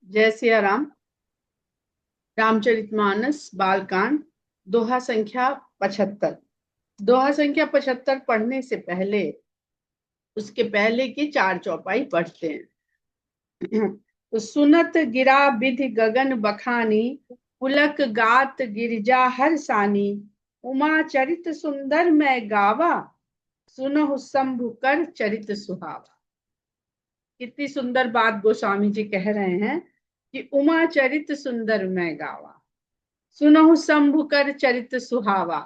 जय सिया राम। रामचरितमानस बालकांड दोहा संख्या 75। दोहा संख्या 75 पढ़ने से पहले उसके पहले की चार चौपाई पढ़ते हैं। तो सुनत गिरा विधि गगन बखानी, पुलक गात गिरिजा हर सानी, उमा चरित सुंदर मैं गावा, सुनहु शंभु कर चरित सुहावा। कितनी सुंदर बात गोस्वामी जी कह रहे हैं कि उमा चरित सुंदर मैं गावा, सुनहु शंभु कर चरित सुहावा।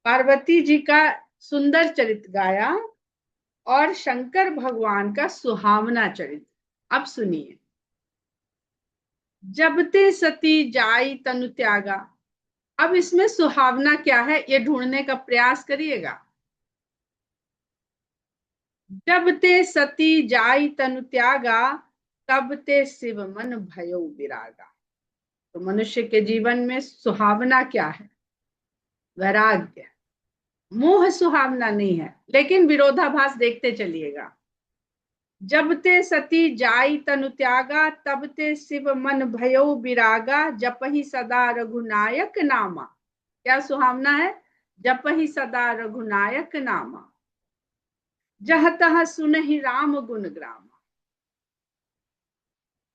पार्वती जी का सुंदर चरित गाया और शंकर भगवान का सुहावना चरित। अब सुनिए। जब ते सती जाई तनु त्यागा। अब इसमें सुहावना क्या है ये ढूंढने का प्रयास करिएगा। जब ते सती जाई तनु त्यागा, तब ते शिव मन भयो विरागा। तो मनुष्य के जीवन में सुहावना क्या है? वैराग्य। मोह सुहावना नहीं है, लेकिन विरोधाभास देखते चलिएगा। जब ते सती जाई तनु त्यागा, तब ते शिव मन भयो विरागा, जपहि सदा रघुनायक नामा। क्या सुहावना है? जपहि सदा रघुनायक नामा, जह तह सुनहि राम गुण ग्रामा।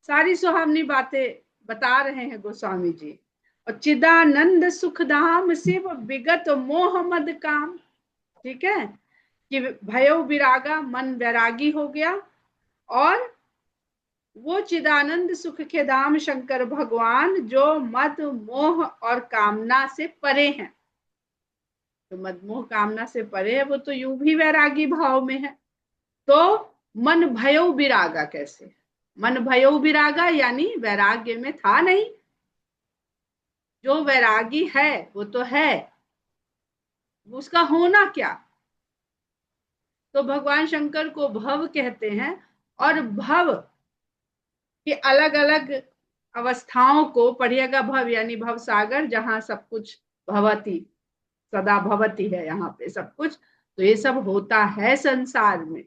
सारी सुहावनी बातें बता रहे हैं गोस्वामी जी। और चिदानंद सुखधाम शिव विगत मोह मद काम। ठीक है कि भयो विरागा, मन वैरागी हो गया और वो चिदानंद सुख के धाम शंकर भगवान जो मद मोह और कामना से परे हैं। तो मद मोह कामना से परे है, वो तो यूं भी वैरागी भाव में है। तो मन भयो विरागा कैसे? मन भयो विरागा यानी वैराग्य में था नहीं। जो वैरागी है वो तो है, उसका होना क्या? तो भगवान शंकर को भव कहते हैं और भव की अलग अलग अवस्थाओं को पढ़िएगा। भव यानी भव सागर, जहां सब कुछ भवती सदा भवती है, यहाँ पे सब कुछ। तो ये सब होता है संसार में।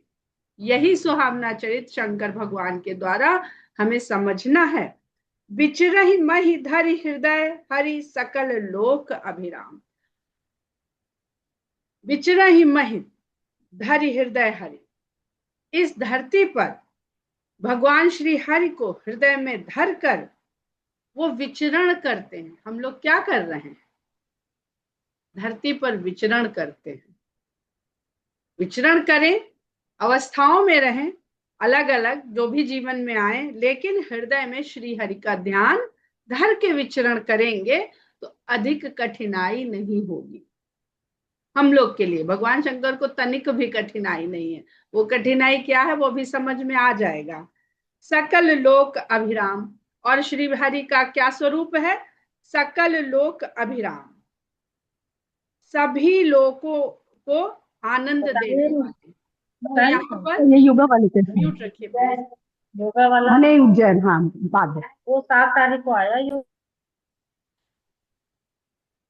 यही सुहावना चरित शंकर भगवान के द्वारा हमें समझना है। विचरहि महि धरि हृदय हरि, सकल लोक अभिराम। विचरहि महि धरि हृदय हरि। इस धरती पर भगवान श्री हरि को हृदय में धर कर वो विचरण करते हैं। हम लोग क्या कर रहे हैं? धरती पर विचरण करते हैं। विचरण करें, अवस्थाओं में रहें, अलग अलग जो भी जीवन में आए, लेकिन हृदय में श्री हरि का ध्यान धर के विचरण करेंगे तो अधिक कठिनाई नहीं होगी हम लोग के लिए। भगवान शंकर को तनिक भी कठिनाई नहीं है। वो कठिनाई क्या है वो भी समझ में आ जाएगा। सकल लोक अभिराम। और श्री हरि का क्या स्वरूप है? सकल लोक अभिराम, सभी लोगों को आनंद देने वाले। तो यहाँ पर ये योगा वाले के म्यूट रखिए प्लीज। योगा वाला नहीं उज्जैन, हाँ बाद में वो 7 तारीख को आया।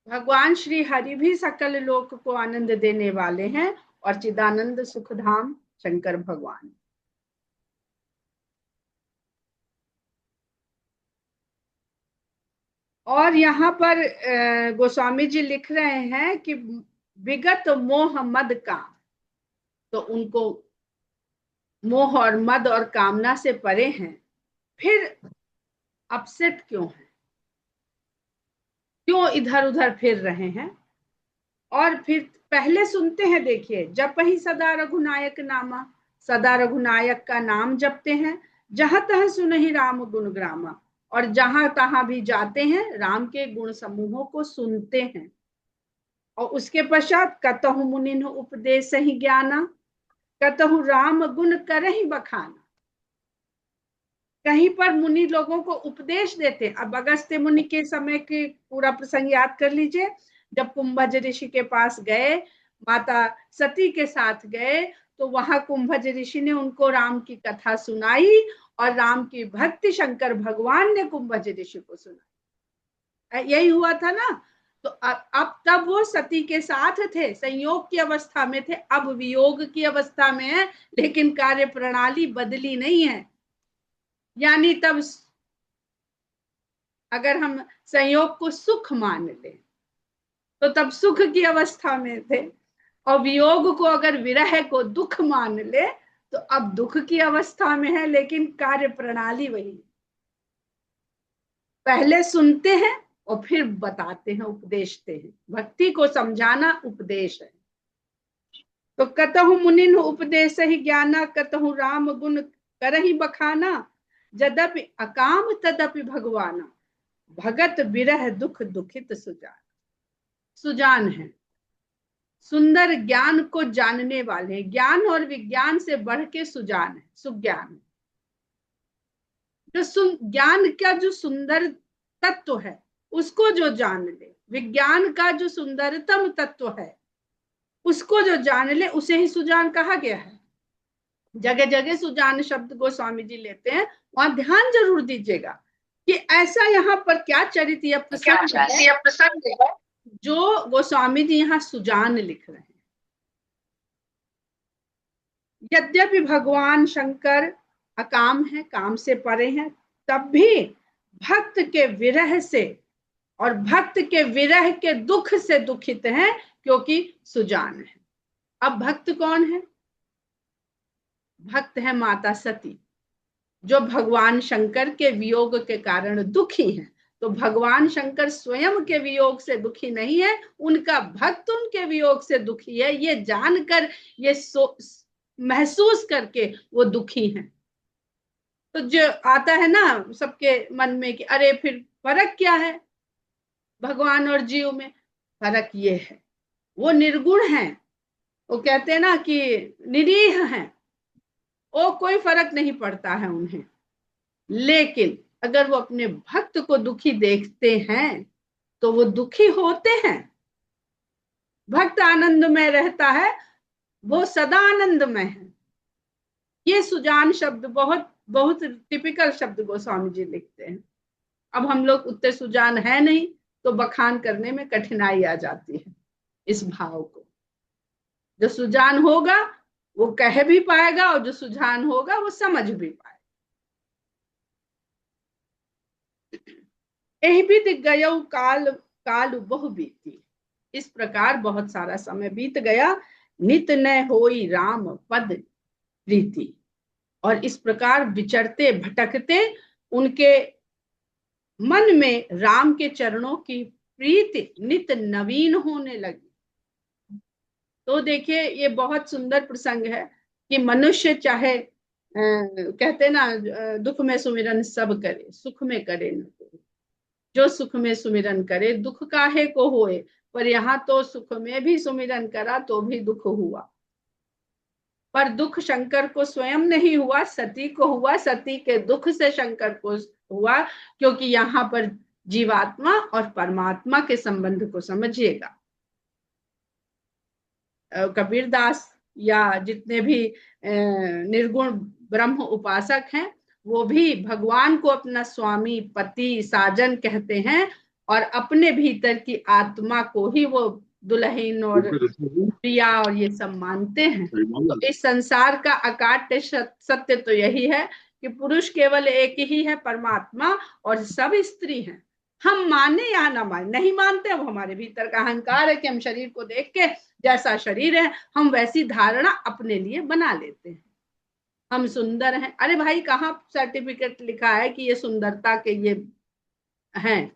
भगवान श्री हरि भी सकल लोक को आनंद देने वाले हैं और चिदानंद सुखधाम शंकर भगवान। और यहाँ पर गोस्वामी जी लिख रहे हैं कि विगत मोह मद काम। तो उनको मोह और मद और कामना से परे हैं, फिर अपसेट क्यों है? क्यों इधर उधर फिर रहे हैं? और फिर पहले सुनते हैं, देखिए। जप ही सदा रघुनायक नामा, सदा रघुनायक का नाम जपते हैं। जहां तह सुनहि राम गुण ग्रामा, और जहां तहां भी जाते हैं राम के गुण समूहों को सुनते हैं। और उसके पश्चात कतहु मुनिन उपदेश ही ज्ञाना, कतहु राम गुण करहि बखाना। कहीं पर मुनि लोगों को उपदेश देते। अब अगस्त्य मुनि के समय के पूरा प्रसंग याद कर लीजिए। जब कुंभज ऋषि के पास गए, माता सती के साथ गए, तो वहां कुंभज ऋषि ने उनको राम की कथा सुनाई और राम की भक्ति शंकर भगवान ने कुंभज ऋषि को सुनाई। यही हुआ था ना। तो अब तब वो सती के साथ थे, संयोग की अवस्था में थे। अब वियोग की अवस्था में है, लेकिन कार्य प्रणाली बदली नहीं है। यानी तब अगर हम संयोग को सुख मान ले तो तब सुख की अवस्था में थे, और वियोग को अगर विरह को दुख मान ले तो अब दुख की अवस्था में है, लेकिन कार्य प्रणाली वही। पहले सुनते हैं और फिर बताते हैं, उपदेशते हैं। भक्ति को समझाना उपदेश है। तो कतहु मुनिन उपदेश ही ज्ञाना, कतहु राम गुण करहि बखाना, जदपि अकाम तदपि भगवाना, भगत विरह दुख दुखित सुजान। सुजान है, सुंदर ज्ञान को जानने वाले, ज्ञान और विज्ञान से बढ़ के सुजान है, सुज्ञान। जो ज्ञान का जो सुंदर तत्व है उसको जो जान ले, विज्ञान का जो सुंदरतम तत्व है उसको जो जान ले, उसे ही सुजान कहा गया है। जगह जगह सुजान शब्द गोस्वामी जी लेते हैं, वहां ध्यान जरूर दीजिएगा कि ऐसा यहाँ पर क्या चरित्र प्रसंग है जो गोस्वामी जी यहाँ सुजान लिख रहे हैं। यद्यपि भगवान शंकर अकाम है, काम से परे हैं, तब भी भक्त के विरह से और भक्त के विरह के दुख से दुखित हैं, क्योंकि सुजान है। अब भक्त कौन है? भक्त है माता सती, जो भगवान शंकर के वियोग के कारण दुखी हैं। तो भगवान शंकर स्वयं के वियोग से दुखी नहीं है, उनका भक्त उनके वियोग से दुखी है, ये जानकर, ये महसूस करके वो दुखी हैं। तो जो आता है ना सबके मन में कि अरे फिर फर्क क्या है भगवान और जीव में? फर्क ये है, वो निर्गुण हैं, वो कहते हैं ना कि निरीह हैं, वो कोई फर्क नहीं पड़ता है उन्हें। लेकिन अगर वो अपने भक्त को दुखी देखते हैं तो वो दुखी होते हैं। भक्त आनंद में रहता है, वो सदा आनंद में है। ये सुजान शब्द बहुत बहुत टिपिकल शब्द गोस्वामी जी लिखते हैं। अब हम लोग उतने सुजान है नहीं, तो बखान करने में कठिनाई आ जाती है इस भाव को। जो सुजान होगा वो कह भी पाएगा, और जो सुजान होगा वो समझ भी पाएगा। यही भी गयो काल काल बहु बीती, इस प्रकार बहुत सारा समय बीत गया। नित न होई राम पद प्रीति, और इस प्रकार विचरते भटकते उनके मन में राम के चरणों की प्रीति नित नवीन होने लगी। तो देखिए ये बहुत सुंदर प्रसंग है कि मनुष्य चाहे कहते ना दुख में सुमिरन सब करे, सुख में करे न कोई। जो सुख में सुमिरन करे दुख काहे को होए, पर यहाँ तो सुख में भी सुमिरन करा तो भी दुख हुआ। पर दुख शंकर को स्वयं नहीं हुआ, सती को हुआ। सती के दुख से शंकर को हुआ, क्योंकि यहाँ पर जीवात्मा और परमात्मा के संबंध को समझिएगा। कबीरदास या जितने भी निर्गुण ब्रह्म उपासक हैं, वो भी भगवान को अपना स्वामी, पति, साजन कहते हैं, और अपने भीतर की आत्मा को ही वो दुल्हन और प्रिया और ये सब मानते हैं। तो इस संसार का अकाट्य सत्य तो यही है कि पुरुष केवल एक ही है, परमात्मा, और सब स्त्री हैं। हम माने या ना माने, नहीं मानते, वो हमारे भीतर का अहंकार है कि हम शरीर को देख के जैसा शरीर है हम वैसी धारणा अपने लिए बना लेते हैं। हम सुंदर हैं, अरे भाई कहाँ सर्टिफिकेट लिखा है कि ये सुंदरता के ये हैं?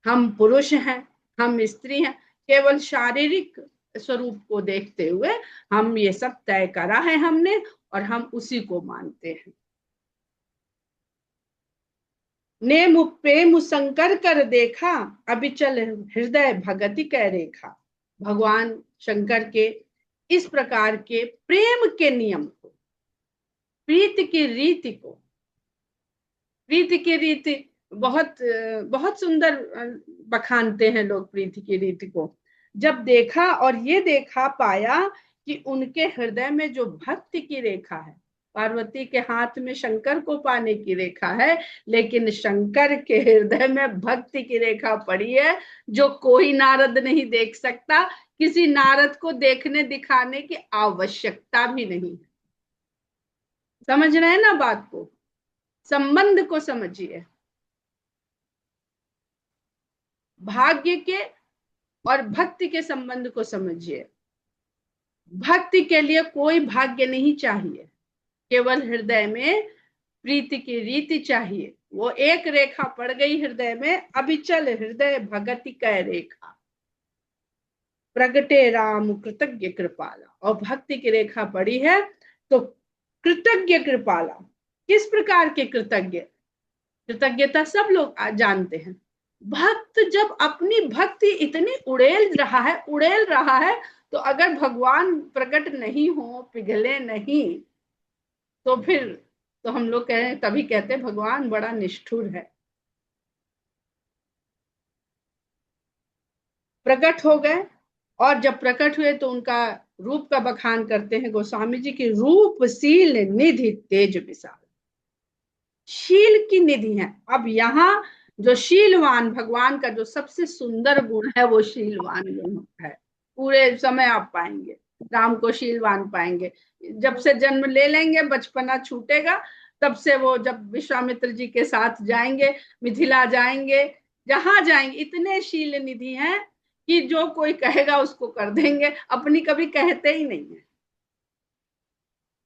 हम पुरुष हैं, हम स्त्री हैं, केवल शारीरिक स्वरूप को देखते हुए हम ये सब तय करा है हमने, और हम उसी को मानते हैं। नेम प्रेम संकर कर देखा, अबिचल हृदय भगति कै रेखा। भगवान शंकर के इस प्रकार के प्रेम के नियम को, प्रीति की रीति को, प्रीति की रीति बहुत बहुत सुंदर बखानते हैं लोग प्रीति की रीति को। जब देखा और ये देखा पाया कि उनके हृदय में जो भक्ति की रेखा है, पार्वती के हाथ में शंकर को पाने की रेखा है, लेकिन शंकर के हृदय में भक्ति की रेखा पड़ी है जो कोई नारद नहीं देख सकता। किसी नारद को देखने दिखाने की आवश्यकता भी नहीं है। समझ रहे हैं ना बात को, संबंध को समझिए। भाग्य के और भक्ति के संबंध को समझिए। भक्ति के लिए कोई भाग्य नहीं चाहिए, केवल हृदय में प्रीति की रीति चाहिए। वो एक रेखा पड़ गई हृदय में, अभिचल हृदय भगति कै रेखा, प्रगटे राम कृतज्ञ कृपाला। और भक्ति की रेखा पड़ी है तो कृतज्ञ कृपाला। किस प्रकार के कृतज्ञ? कृतज्ञता सब लोग जानते हैं। भक्त जब अपनी भक्ति इतनी उड़ेल रहा है, तो अगर भगवान प्रकट नहीं हो, पिघले नहीं, तो फिर तो हम लोग कहें, तभी कहते हैं भगवान बड़ा निष्ठुर है। प्रकट हो गए, और जब प्रकट हुए तो उनका रूप का बखान करते हैं गोस्वामी जी की, रूपशील निधि तेज विशाल। शील की निधि है। अब यहाँ जो शीलवान, भगवान का जो सबसे सुंदर गुण है वो शीलवान गुण है। पूरे समय आप पाएंगे राम को शीलवान पाएंगे। जब से जन्म ले लेंगे, बचपना छूटेगा, तब से वो जब विश्वामित्र जी के साथ जाएंगे, मिथिला जाएंगे, जहां जाएंगे इतने शील निधि हैं कि जो कोई कहेगा उसको कर देंगे, अपनी कभी कहते ही नहीं है।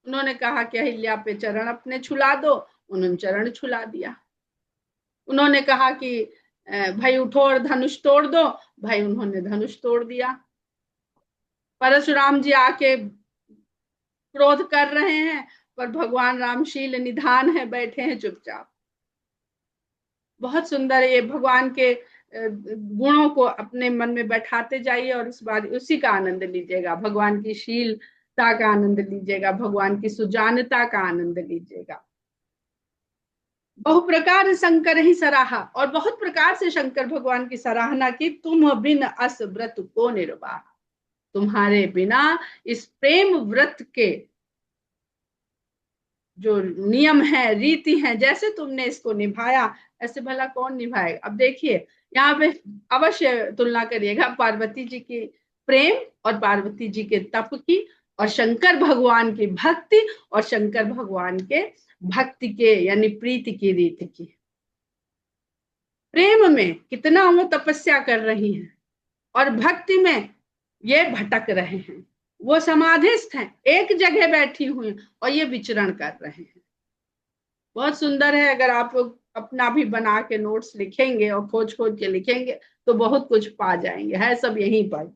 उन्होंने कहा कि अहिल्या पे चरण अपने छुला दो, उन्होंने चरण छुला दिया। उन्होंने कहा कि भाई उठो और धनुष तोड़ दो, भाई उन्होंने धनुष तोड़ दिया। परशुराम जी आके क्रोध कर रहे हैं, पर भगवान रामशील निधान है, बैठे हैं चुपचाप। बहुत सुंदर है ये। भगवान के गुणों को अपने मन में बैठाते जाइए और इस बार उसी का आनंद लीजिएगा। भगवान की शीलता का आनंद लीजिएगा, भगवान की सुजानता का आनंद लीजिएगा। बहु प्रकार शंकर ही सराहा, और बहुत प्रकार से शंकर भगवान की सराहना की। तुम बिन अस व्रत को निर्वाह, तुम्हारे बिना इस प्रेम व्रत के जो नियम है, रीति है, जैसे तुमने इसको निभाया, ऐसे भला कौन निभाएगा। अब देखिए यहाँ पे अवश्य तुलना करिएगा पार्वती जी की प्रेम और पार्वती जी के तप की, और शंकर भगवान की भक्ति और शंकर भगवान के भक्ति के यानी प्रीति की रीति की। प्रेम में कितना वो तपस्या कर रही हैं, और भक्ति में ये भटक रहे हैं। वो समाधिस्थ हैं, एक जगह बैठी हुई, और ये विचरण कर रहे हैं। बहुत सुंदर है। अगर आप अपना भी बना के नोट्स लिखेंगे और खोज खोज के लिखेंगे तो बहुत कुछ पा जाएंगे, है सब यहीं पर।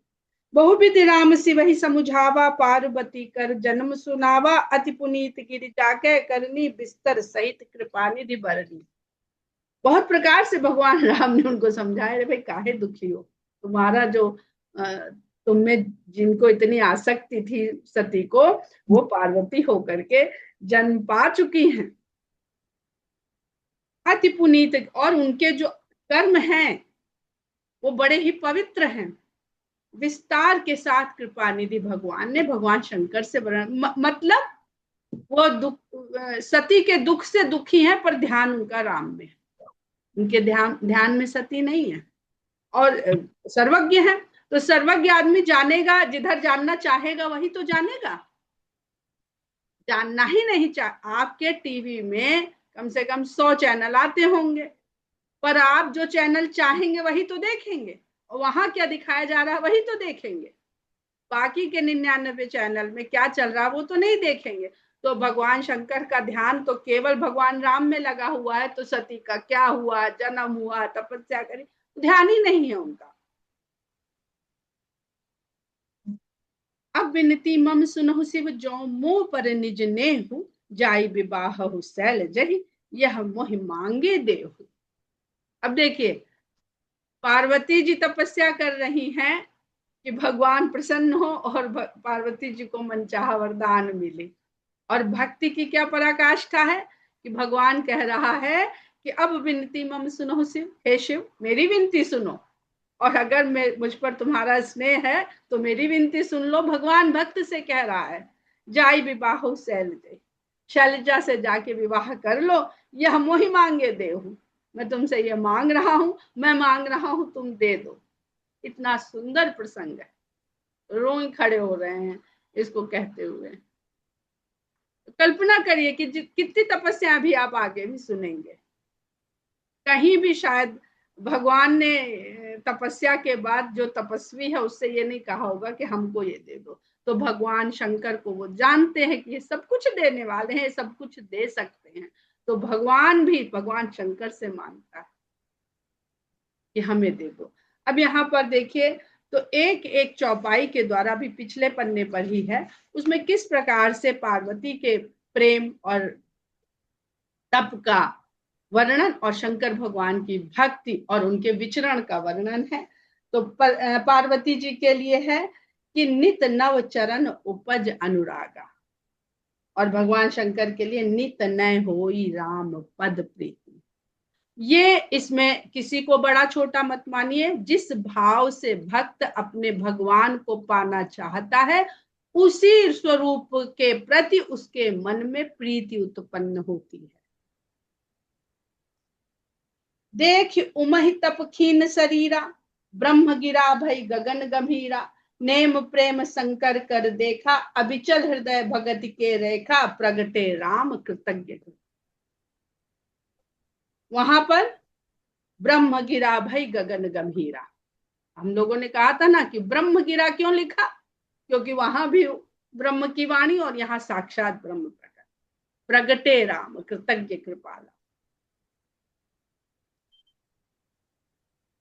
बहुविधि राम से वही समुझावा, पार्वती कर जन्म सुनावा, अति पुनीत गिरि जाके करनी, बिस्तर सहित कृपा निधि बरनी। बहुत प्रकार से भगवान राम ने उनको समझाया, रे भाई काहे दुखी हो, तुम्हारा जो तुम में जिनको इतनी आसक्ति थी सती को, वो पार्वती होकर के जन्म पा चुकी हैं। अति पुनीत, और उनके जो कर्म हैं वो बड़े ही पवित्र हैं। विस्तार के साथ कृपा निधि, भगवान ने, भगवान शंकर से मतलब वो सती के दुख से दुखी हैं, पर ध्यान उनका राम में, उनके ध्यान में सती नहीं है। और सर्वज्ञ है, तो सर्वज्ञ आदमी जानेगा, जिधर जानना चाहेगा वही तो जानेगा। जानना ही नहीं आपके टीवी में कम से कम 100 चैनल आते होंगे, पर आप जो चैनल चाहेंगे वही तो देखेंगे, और वहां क्या दिखाया जा रहा है वही तो देखेंगे। बाकी के 99 चैनल में क्या चल रहा है वो तो नहीं देखेंगे। तो भगवान शंकर का ध्यान तो केवल भगवान राम में लगा हुआ है, तो सती का क्या हुआ, जन्म हुआ, तपस्या करी, ध्यान ही नहीं है उनका। अब विनती मम सुनहु शिव जो, मुंह पर निज नेहु, जाई विवाह शैल जही, यह मोहि मांगे देहु। अब देखिए पार्वती जी तपस्या कर रही हैं कि भगवान प्रसन्न हो और पार्वती जी को मनचाहा वरदान मिले। और भक्ति की क्या पराकाष्ठा है कि भगवान कह रहा है कि अब विनती मम सुनो शिव, हे शिव मेरी विनती सुनो, और अगर मुझ पर तुम्हारा स्नेह है तो मेरी विनती सुन लो। भगवान भक्त से कह रहा है, जाई विवाह शैलजा, शैलजा से जाके विवाह कर लो, यह मोहि मांगे देहु, मैं तुमसे ये मांग रहा हूं, मैं मांग रहा हूं, तुम दे दो। इतना सुंदर प्रसंग है, रोए खड़े हो रहे हैं इसको कहते हुए। कल्पना करिए कि कितनी तपस्या भी आप आगे भी सुनेंगे, कहीं भी शायद भगवान ने तपस्या के बाद जो तपस्वी है उससे ये नहीं कहा होगा कि हमको ये दे दो। तो भगवान शंकर को वो जानते हैं कि ये सब कुछ देने वाले हैं, सब कुछ दे सकते हैं। तो भगवान भी भगवान शंकर से मांगता है कि हमें दे दो। अब यहाँ पर देखिए, तो एक एक चौपाई के द्वारा भी पिछले पन्ने पर ही है, उसमें किस प्रकार से पार्वती के प्रेम और तप का वर्णन और शंकर भगवान की भक्ति और उनके विचरण का वर्णन है। तो पार्वती जी के लिए है कि नित नव चरण उपज अनुरागा, और भगवान शंकर के लिए नित नय होई राम पद प्रीति। ये इसमें किसी को बड़ा छोटा मत मानिए, जिस भाव से भक्त अपने भगवान को पाना चाहता है उसी स्वरूप के प्रति उसके मन में प्रीति उत्पन्न होती है। देख उमहि तप खीन शरीरा, ब्रह्म गिरा भई गगन गंभीरा, नेम प्रेम शंकर कर देखा, अबिचल हृदय भगत के रेखा, प्रगटे राम कृतज्ञ। वहां पर ब्रह्म गिरा भई गगन गंभीरा, हम लोगों ने कहा था ना कि ब्रह्म गिरा क्यों लिखा, क्योंकि वहां भी ब्रह्म की वाणी और यहाँ साक्षात ब्रह्म प्रकट। प्रगटे राम कृतज्ञ कृपाला,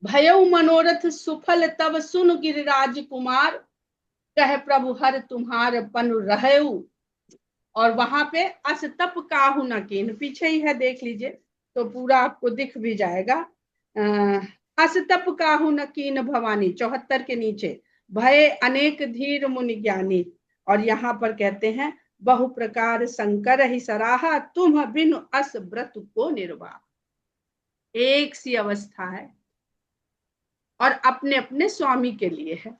भयउ मनोरथ सुफल तब सुन गिरिराज कुमार, कह प्रभु हर तुम्हार पन रहऊ। और वहां पे अस तप काहू न कीन, पीछे ही है देख लीजिए तो पूरा आपको दिख भी जाएगा। अस तप काहू न कीन भवानी, 74 के नीचे, भय अनेक धीर मुनि ज्ञानी। और यहाँ पर कहते हैं बहु प्रकार शंकर ही सराहा, तुम बिनु अस व्रत को निर्वाह। एक सी अवस्था है और अपने अपने स्वामी के लिए है।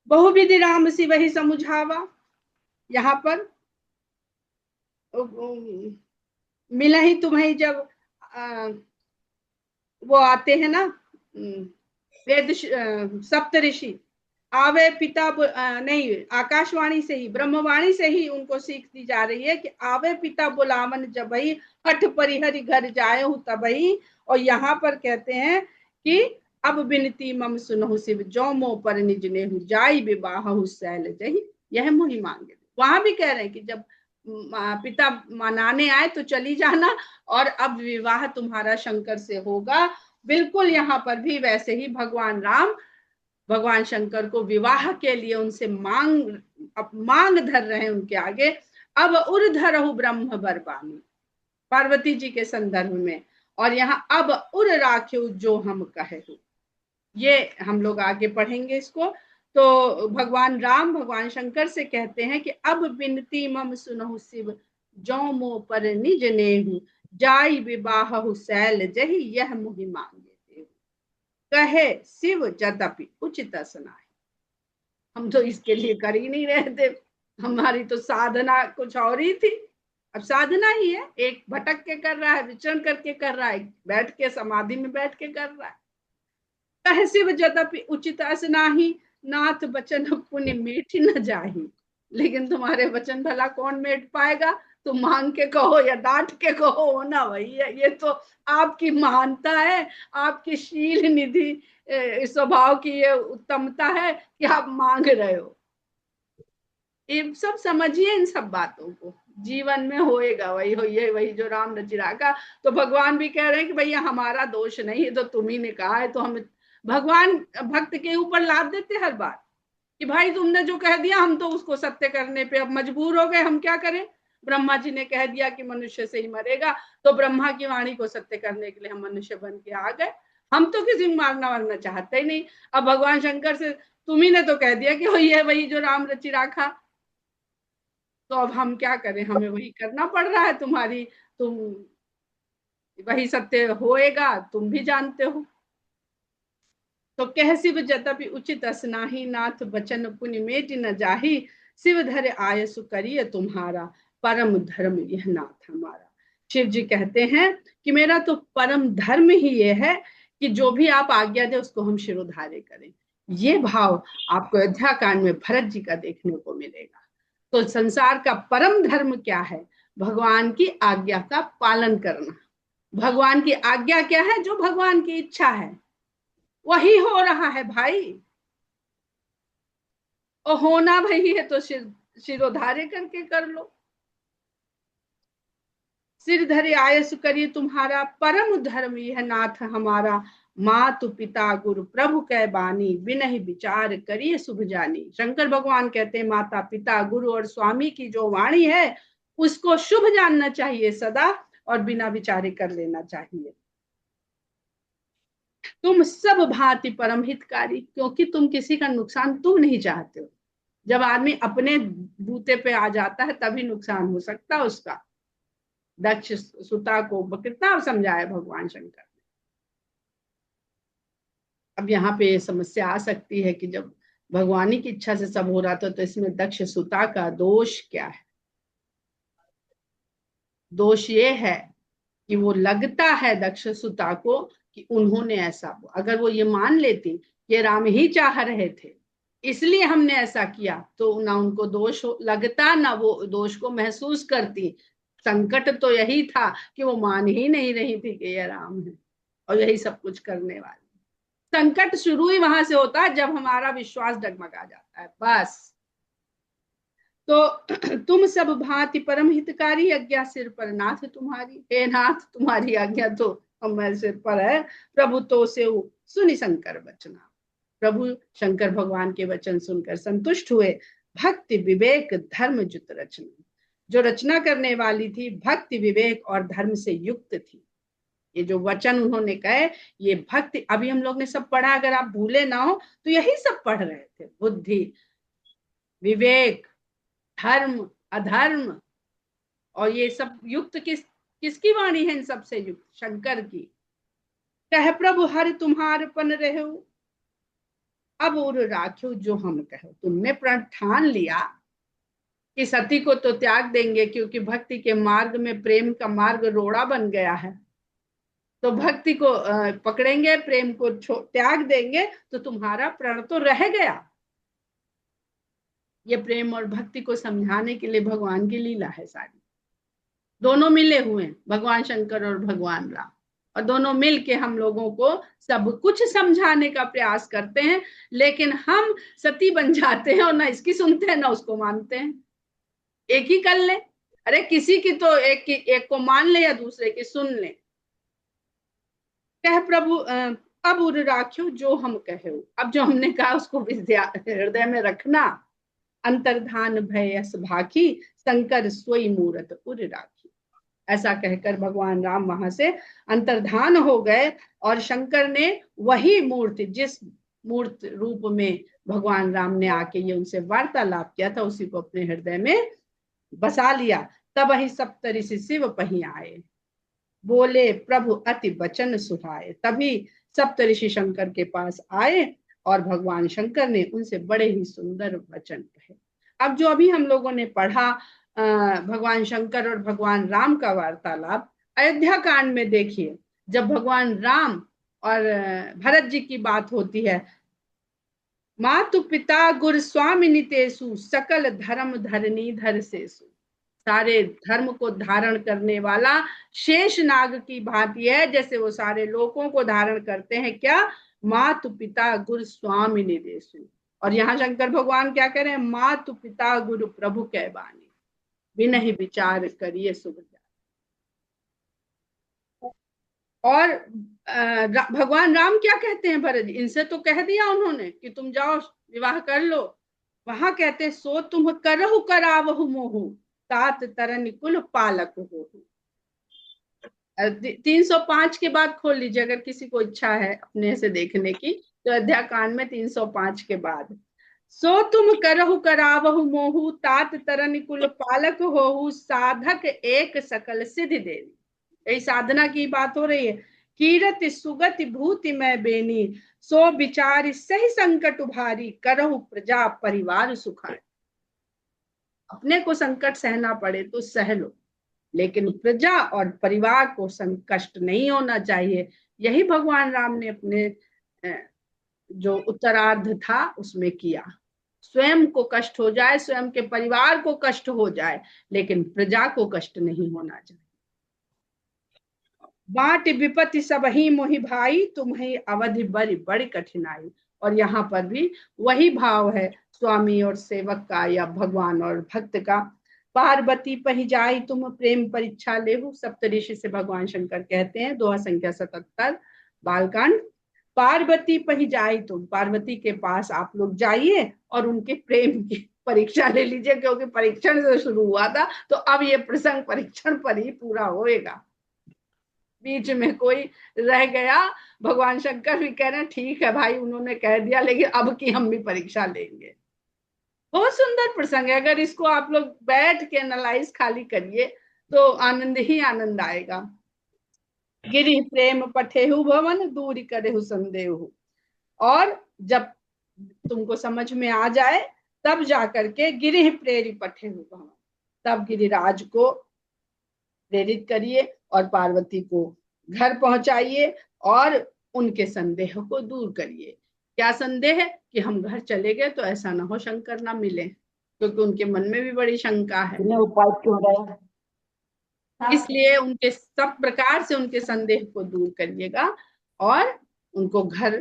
बहुविधि राम सी वही समुझावा, यहाँ पर मिला ही तुम्हें जब वो आते हैं ना वेद सप्त ऋषि, आवे पिता नहीं, आकाशवाणी से ही ब्रह्मवाणी से ही उनको सीख दी जा रही है कि आवे पिता बुलावन जबही, हठ परिहरि घर जाए हूं तबही। और यहाँ पर कहते हैं कि अब बिनती मम सुनहु शिव, जो मो पर निज नेहु, जाई विवाह सैल जही, यह मोहि मांगे। वहां भी कह रहे हैं कि जब पिता मनाने आए तो चली जाना, और अब विवाह तुम्हारा शंकर से होगा। बिल्कुल यहाँ पर भी वैसे ही भगवान राम भगवान शंकर को विवाह के लिए उनसे मांग धर रहे हैं उनके आगे। अब उर्धरहु ब्रह्म बरबानी, पार्वती जी के संदर्भ में, और यहाँ अब उर राख्यो जो हम कहे, ये हम लोग आगे पढ़ेंगे इसको। तो भगवान राम भगवान शंकर से कहते हैं कि अब बिनती मम सुनहु शिव, जो मो पर निज नेहु, जाई विवाह सैल जही, यह मुहि मांगे कहे शिव जदपि उचित सुनाई। हम तो इसके लिए कर ही नहीं रहे थे, हमारी तो साधना कुछ और ही थी। अब साधना ही है, एक भटक के कर रहा है, विचरण करके कर रहा है, बैठ के समाधि में बैठ के कर रहा है। कहे शिव जदपि उचित असनाही, नाथ बचन पुण्य मेट न जाही। लेकिन तुम्हारे वचन भला कौन मेट पाएगा, तुम मांग के कहो या डांट के कहो, होना वही है। ये तो आपकी महानता है, आपकी शील निधि स्वभाव की ये उत्तमता है कि आप मांग रहे हो। ये सब समझिए, इन सब बातों को जीवन में होएगा वही होइए, वही जो राम रचिरा का। तो भगवान भी कह रहे हैं कि भैया हमारा दोष नहीं है, तो तुम्ही ने कहा है, तो हम भगवान भक्त के ऊपर लाद देते हर बात कि भाई तुमने जो कह दिया हम तो उसको सत्य करने पे अब मजबूर हो गए, हम क्या करें। ब्रह्मा जी ने कह दिया कि मनुष्य से ही मरेगा, तो ब्रह्मा की वाणी को सत्य करने के लिए हम मनुष्य बन के आ गए। हम तो किसी को मारना वारना चाहते ही नहीं। अब भगवान शंकर से तुम्ही ने तो कह दिया कि वही है, वही जो राम रचि राखा, तो अब हम क्या करें, हमें वही करना पड़ रहा है। तुम्हारी तुम वही सत्य होएगा, तुम भी जानते हो। तो कह शिव जतपि उचित असनाही, नाथ बचन पुण्य मेट न जाही, शिव धर आयसु करिय तुम्हारा, परम धर्म यह नाथ हमारा। शिव जी कहते हैं कि मेरा तो परम धर्म ही ये है कि जो भी आप आज्ञा दे उसको हम शिरोधार्य करें। ये भाव आपको अयोध्या कांड में भरत जी का देखने को मिलेगा। तो संसार का परम धर्म क्या है? भगवान की आज्ञा का पालन करना। भगवान की आज्ञा क्या है? जो भगवान की इच्छा है वही हो रहा है भाई। और होना वही है तो सिरोधार्य करके कर लो। सिर धरे आयस करिए तुम्हारा, परम धर्म यह नाथ हमारा। मातु पिता गुरु प्रभु कै बानी, बिनहि विचार करिए शुभ जानी। शंकर भगवान कहते हैं माता पिता गुरु और स्वामी की जो वाणी है उसको शुभ जानना चाहिए सदा, और बिना विचारे कर लेना चाहिए। तुम सब भांति परम हितकारी, क्योंकि तुम किसी का नुकसान तुम नहीं चाहते हो। जब आदमी अपने बूते पे आ जाता है तभी नुकसान हो सकता है उसका। दक्ष सुता को कितना समझाया भगवान शंकर ने। अब यहाँ पे समस्या आ सकती है कि जब भगवान की इच्छा से सब हो रहा था तो इसमें दक्ष सुता का दोष क्या है? दोष ये है कि वो लगता है दक्ष सुता को कि उन्होंने ऐसा, अगर वो ये मान लेती कि राम ही चाह रहे थे इसलिए हमने ऐसा किया, तो ना उनको दोष लगता ना वो दोष को महसूस करती। संकट तो यही था कि वो मान ही नहीं रही थी कि ये राम है और यही सब कुछ करने वाले। संकट शुरू ही वहां से होता है जब हमारा विश्वास डगमगा जाता है, बस। तो तुम सब भांति परम हितकारी, आज्ञा सिर पर नाथ तुम्हारी। हे नाथ तुम्हारी आज्ञा तो हमारे सिर पर है। प्रभु तो से सुनि शंकर बचना। प्रभु शंकर भगवान के वचन सुनकर संतुष्ट हुए। भक्ति विवेक धर्म जुत रचना, जो रचना करने वाली थी भक्ति विवेक और धर्म से युक्त थी। ये जो वचन उन्होंने कहे ये भक्ति, अभी हम लोग ने सब पढ़ा, अगर आप भूले ना हो तो यही सब पढ़ रहे थे। बुद्धि विवेक धर्म अधर्म, और ये सब युक्त किसकी वाणी है? इन सबसे युक्त शंकर की। कह प्रभु हर तुम्हार पन रहो, अब उर राख्यो जो हम कहो। तुमने प्रण ठान लिया कि सती को तो त्याग देंगे, क्योंकि भक्ति के मार्ग में प्रेम का मार्ग रोड़ा बन गया है। तो भक्ति को पकड़ेंगे, प्रेम को त्याग देंगे, तो तुम्हारा प्रण तो रह गया। ये प्रेम और भक्ति को समझाने के लिए भगवान की लीला है सारी। दोनों मिले हुए हैं, भगवान शंकर और भगवान राम, और दोनों मिल के हम लोगों को सब कुछ समझाने का प्रयास करते हैं। लेकिन हम सती बन जाते हैं और ना इसकी सुनते हैं ना उसको मानते हैं। एक ही कर ले, अरे किसी की तो एक को मान ले या दूसरे की सुन ले। कह प्रभु अब उर राख्यो जो हम कहे। अब जो हमने कहा उसको हृदय में रखना। अंतर्धान भयस भाखी, शंकर सोई मूरत उर राखी। ऐसा कहकर भगवान राम वहां से अंतर्धान हो गए, और शंकर ने वही मूर्ति, जिस मूर्त रूप में भगवान राम ने आके ये उनसे वार्तालाप किया था, उसी को अपने हृदय में बसा लिया। तब ही सप्तऋषि शिव पही आए, बोले प्रभु अति वचन सुहाए। तभी सप्तऋषि शंकर के पास आए और भगवान शंकर ने उनसे बड़े ही सुंदर वचन कहे। अब जो अभी हम लोगों ने पढ़ा भगवान शंकर और भगवान राम का वार्तालाप, अयोध्या कांड में देखिए, जब भगवान राम और भरत जी की बात होती है, मातु पिता गुरु स्वामी नितेशु, सकल धर्म धरनी धर सेसु। सारे धर्म को धारण करने वाला शेष नाग की भांति है, जैसे वो सारे लोगों को धारण करते हैं। क्या? मातु पिता गुरु स्वामी निदेशु। और यहाँ शंकर भगवान क्या कह रहे हैं? मातु पिता गुरु प्रभु कै बानी, बिनहि विचार करिए शुभ जानी। और भगवान राम क्या कहते हैं भरत जी? इनसे तो कह दिया उन्होंने कि तुम जाओ विवाह कर लो। वहां कहते सो तुम करहु करावहु मोहु, तात तरन कुल पालक हो। 305 के बाद खोल लीजिए अगर किसी को इच्छा है अपने से देखने की, तो अध्याय कांड में 305 के बाद, सो तुम करहु करावहु मोहु, तात तरन कुल पालक होहु, साधक एक सकल सिद्धि देवी। यही साधना की बात हो रही है। कीरति सुगति भूति में बेनी, सो विचार सही संकट उभारी, करहु प्रजा परिवार सुखारी। अपने को संकट सहना पड़े तो सह लो, लेकिन प्रजा और परिवार को कष्ट नहीं होना चाहिए। यही भगवान राम ने अपने जो उत्तरार्ध था उसमें किया। स्वयं को कष्ट हो जाए, स्वयं के परिवार को कष्ट हो जाए, लेकिन प्रजा को कष्ट नहीं होना चाहिए। बाट विपत्ति सब ही मोहि भाई, तुम्हें अवधि बड़ी बड़ी कठिनाई। और यहाँ पर भी वही भाव है स्वामी और सेवक का या भगवान और भक्त का। पार्वती पही जाई तुम प्रेम परीक्षा लेहु, सप्तऋषि से भगवान शंकर कहते हैं, दोहा संख्या 77 बालकांड। पार्वती पही जाई तुम, पार्वती के पास आप लोग जाइए और उनके प्रेम की परीक्षा ले लीजिए, क्योंकि परीक्षण से शुरू हुआ था, तो अब ये प्रसंग परीक्षण पर ही पूरा होएगा। बीच में कोई रह गया, भगवान शंकर भी कह रहे हैं ठीक है भाई, उन्होंने कह दिया, लेकिन अब की हम भी परीक्षा लेंगे। बहुत सुंदर प्रसंग है, अगर इसको आप लोग बैठ के एनालाइज खाली करिए तो आनंद ही आनंद आएगा। गिरि प्रेम पठेहु भवन, दूर करेहु संदेहु। और जब तुमको समझ में आ जाए तब जाकर के गिरि प्रेरी पठेहु भवन, तब गिरिराज को प्रेरित करिए और पार्वती को घर पहुंचाइए और उनके संदेह को दूर करिए। क्या संदेह है कि हम घर चले गए तो ऐसा ना हो शंकर ना मिले, क्योंकि उनके मन में भी बड़ी शंका है। इसलिए उनके सब प्रकार से उनके संदेह को दूर करिएगा और उनको घर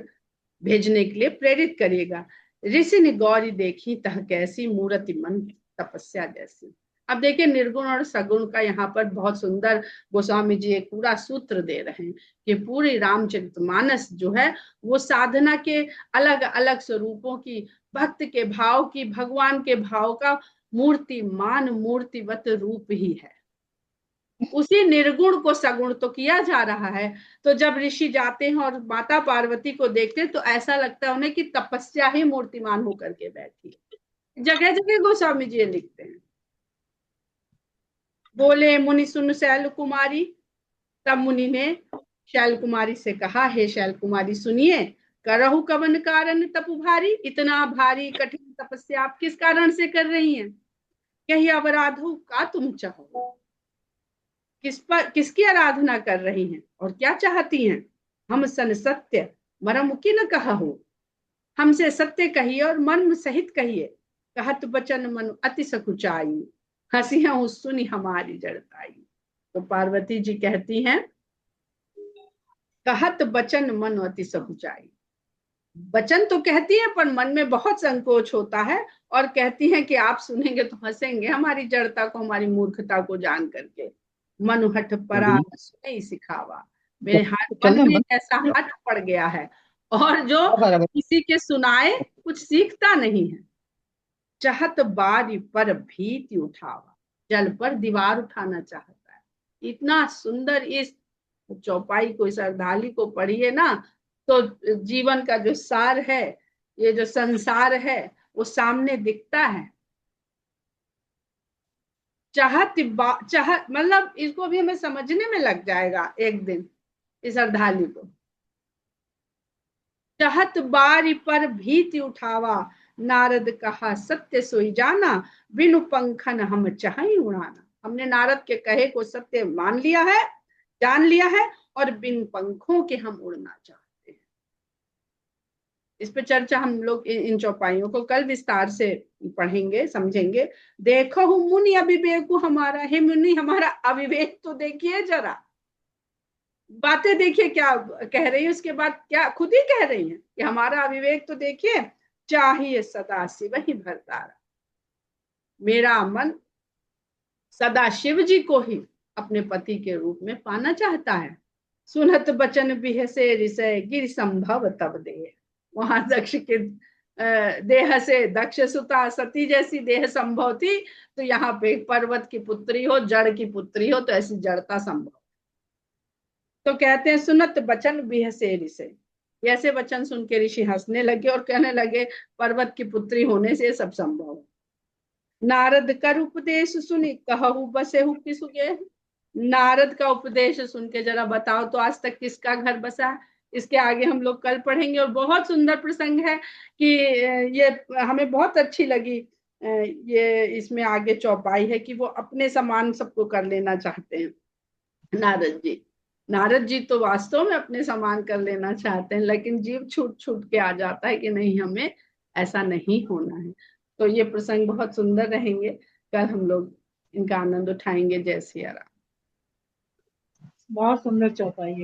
भेजने के लिए प्रेरित करिएगा। ऋषि ने गौरी देखी तह कैसी, मूर्ति मन तपस्या जैसी। अब देखिए निर्गुण और सगुण का यहाँ पर बहुत सुंदर गोस्वामी जी एक पूरा सूत्र दे रहे हैं कि पूरी रामचरितमानस जो है वो साधना के अलग अलग स्वरूपों की, भक्त के भाव की, भगवान के भाव का मूर्तिमान मूर्तिवत रूप ही है। उसी निर्गुण को सगुण तो किया जा रहा है। तो जब ऋषि जाते हैं और माता पार्वती को देखते हैं तो ऐसा लगता है उन्हें कि तपस्या ही मूर्तिमान होकर के बैठी है। जगह जगह गोस्वामी जी लिखते हैं। बोले मुनि सुन शैल कुमारी, तब मुनि ने शैल कुमारी से कहा, हे शैल कुमारी सुनिए, करहु कवन कारण तपु भारी, इतना भारी कठिन तपस्या आप किस कारण से कर रही हैं? कही अवराधो का तुम चाहो, किसकी आराधना कर रही हैं और क्या चाहती हैं? हम सन सत्य मरम की न कहा हो, हमसे सत्य कहिए और मन सहित कहिए। कहत बचन मन अति सकुचाई, हंसियां सुनी हमारी जड़ताई। तो पार्वती जी कहती हैं, कहत बचन मन अति सकुचाई, वचन तो कहती है पर मन में बहुत संकोच होता है, और कहती हैं कि आप सुनेंगे तो हंसेंगे हमारी जड़ता को, हमारी मूर्खता को जान करके। मन हठ परा नहीं सिखावा, मेरे मन में ऐसा हठ पड़ गया है और जो किसी के सुनाए कुछ सीखता नहीं है। चाहत बारी पर भीति उठावा, जल पर दीवार उठाना चाहता है। इतना सुंदर इस चौपाई को, इस अर्धाली को पढ़िए ना तो जीवन का जो सार है, ये जो संसार है वो सामने दिखता है। चाहत मतलब इसको भी हमें समझने में लग जाएगा एक दिन, इस अर्धाली को। चाहत बारी पर भीति उठावा, नारद कहा सत्य सोई जाना, बिनु पंखन हम चाहे उड़ाना। हमने नारद के कहे को सत्य मान लिया है, जान लिया है, और बिन पंखों के हम उड़ना चाहते हैं। इस पे चर्चा हम लोग इन चौपाइयों को कल विस्तार से पढ़ेंगे, समझेंगे। देखो मुनि अविवेक हमारा, हे मुनि हमारा अविवेक तो देखिए जरा, बातें देखिए क्या कह रही है, उसके बाद क्या खुद ही कह रही है कि हमारा अविवेक तो देखिए। चाहिए सदा शिव ही भरतारा, मेरा मन सदा शिव जी को ही अपने पति के रूप में पाना चाहता है। सुनत बचन बिहसे ऋषय, गिर संभव तब दे। वहां दक्ष के देह से दक्ष सुता सती जैसी देह संभव थी, तो यहाँ पे पर्वत की पुत्री हो, जड़ की पुत्री हो, तो ऐसी जड़ता संभव। तो कहते हैं सुनत बचन बिहसे ऋषय, ऐसे वचन सुन के ऋषि हंसने लगे और कहने लगे पर्वत की पुत्री होने से सब संभव है। नारद कर उपदेश सुनी, कहु बसेहु किसु गे। नारद का उपदेश सुन के जरा बताओ तो आज तक किसका घर बसा? इसके आगे हम लोग कल पढ़ेंगे। और बहुत सुंदर प्रसंग है कि ये हमें बहुत अच्छी लगी। ये इसमें आगे चौपाई है कि वो अपने समान सबको कर लेना चाहते हैं नारद जी। नारद जी तो वास्तव में अपने समान कर लेना चाहते हैं, लेकिन जीव छूट छूट के आ जाता है कि नहीं, हमें ऐसा नहीं होना है। तो ये प्रसंग बहुत सुंदर रहेंगे, कल हम लोग इनका आनंद उठाएंगे। जय सिया राम। बहुत सुंदर चौपाई है।